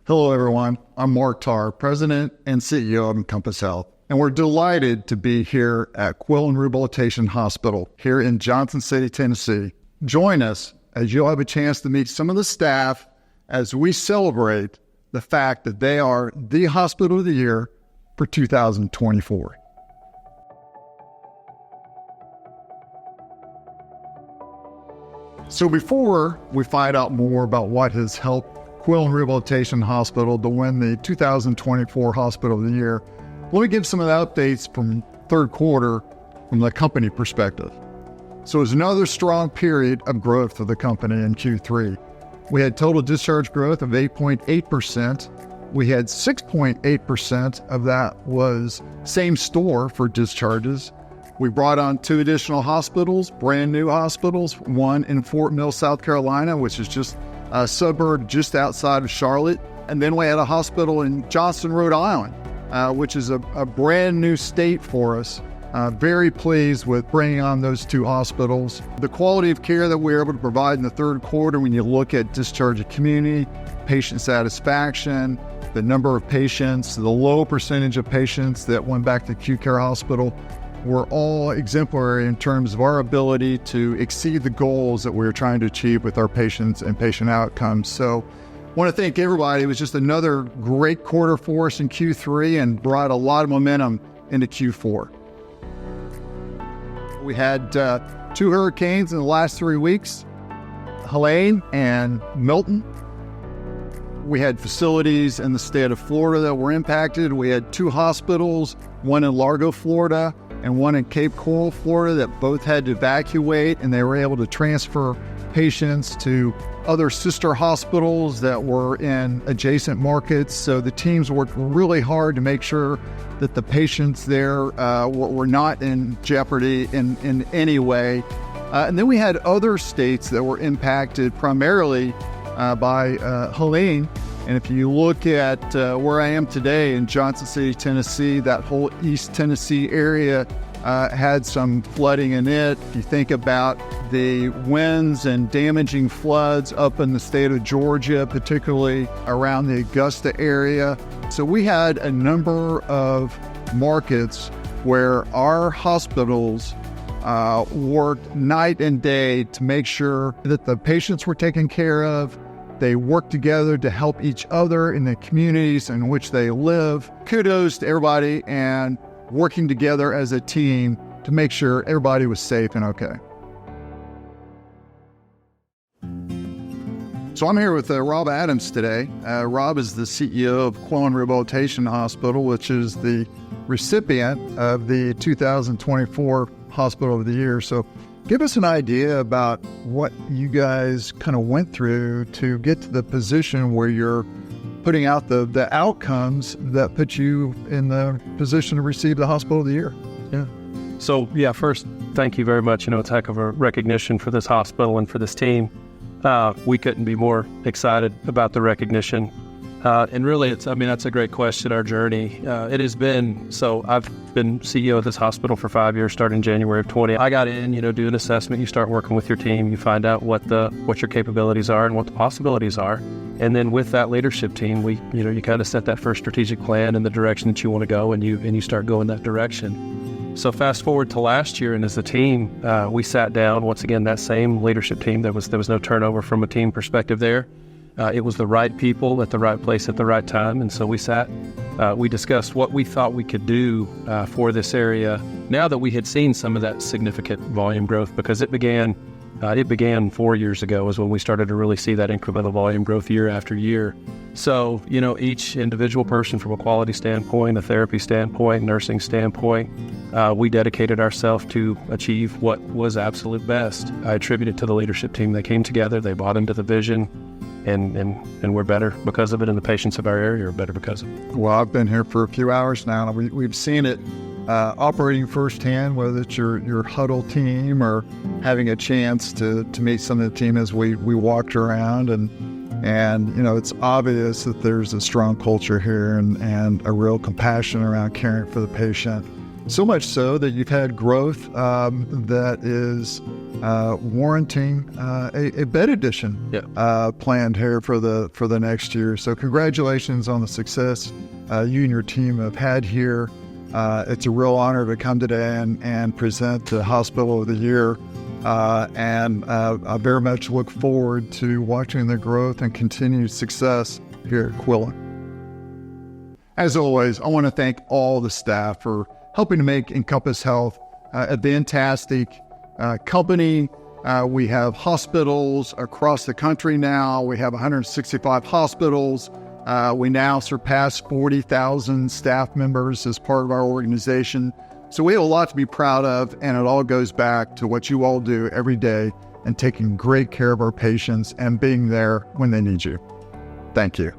Hello, everyone. I'm Mark Tarr, President and CEO of Encompass Health, and we're delighted to be here at Quill and Rehabilitation Hospital here in Johnson City, Tennessee. Join us as you'll have a chance to meet some of the staff as we celebrate the fact that they are the Hospital of the Year for 2024. So before we find out more about what has helped Quill and Rehabilitation Hospital to win the 2024 Hospital of the Year, let me give some of the updates from third quarter from the company perspective. So it was another strong period of growth for the company in Q3. We had total discharge growth of 8.8%. We had 6.8% of that was same store for discharges. We brought on 2 additional hospitals, brand new hospitals, one in Fort Mill, South Carolina, which is just a suburb just outside of Charlotte. And then we had a hospital in Johnston, Rhode Island, which is a brand new state for us. Very pleased with bringing on those 2 hospitals. The quality of care that we were able to provide in the third quarter, when you look at discharge of community, patient satisfaction, the number of patients, the low percentage of patients that went back to acute care hospital, were all exemplary in terms of our ability to exceed the goals that we were trying to achieve with our patients and patient outcomes. So I want to thank everybody. It was just another great quarter for us in Q3 and brought a lot of momentum into Q4. We had 2 hurricanes in the last 3 weeks, Helene and Milton. We had facilities in the state of Florida that were impacted. We had 2 hospitals, one in Largo, Florida, and one in Cape Coral, Florida, that both had to evacuate, and they were able to transfer patients to other sister hospitals that were in adjacent markets. So the teams worked really hard to make sure that the patients there were not in jeopardy in any way. And then we had other states that were impacted primarily by Helene. And if you look at where I am today in Johnson City, Tennessee, that whole East Tennessee area had some flooding in it. If you think about the winds and damaging floods up in the state of Georgia, particularly around the Augusta area. So we had a number of markets where our hospitals worked night and day to make sure that the patients were taken care of. They work together to help each other in the communities in which they live. Kudos to everybody and working together as a team to make sure everybody was safe and okay. So I'm here with Rob Adams today. Rob is the CEO of Quill and Rehabilitation Hospital, which is the recipient of the 2024 Hospital of the Year. So give us an idea about what you guys kind of went through to get to the position where you're putting out the outcomes that put you in the position to receive the Hospital of the Year. Yeah. So, first, thank you very much. It's a heck of a recognition for this hospital and for this team. We couldn't be more excited about the recognition. And really, that's a great question, our journey. It has been, so I've been CEO of this hospital for 5 years, starting January of 20. I got in, do an assessment, you start working with your team, you find out what your capabilities are and what the possibilities are. And then with that leadership team, you kind of set that first strategic plan in the direction that you want to go, and you start going that direction. So fast forward to last year, and as a team, we sat down, once again, that same leadership team, there was no turnover from a team perspective there. It was the right people at the right place at the right time. And so we sat, we discussed what we thought we could do for this area now that we had seen some of that significant volume growth, because it began 4 years ago is when we started to really see that incremental volume growth year after year. So, each individual person from a quality standpoint, a therapy standpoint, nursing standpoint, we dedicated ourselves to achieve what was absolute best. I attribute it to the leadership team. They came together, they bought into the vision, and we're better because of it, and the patients of our area are better because of it. Well, I've been here for a few hours now, and we've seen it operating firsthand, whether it's your huddle team or having a chance to meet some of the team as we walked around. And it's obvious that there's a strong culture here and a real compassion around caring for the patient. So much so that you've had growth that is warranting a bed addition planned here for the next year. So congratulations on the success you and your team have had here. It's a real honor to come today and present the Hospital of the Year. And I very much look forward to watching the growth and continued success here at Quillen. As always, I want to thank all the staff for helping to make Encompass Health a fantastic company. We have hospitals across the country now. We have 165 hospitals. We now surpass 40,000 staff members as part of our organization. So we have a lot to be proud of, and it all goes back to what you all do every day and taking great care of our patients and being there when they need you. Thank you.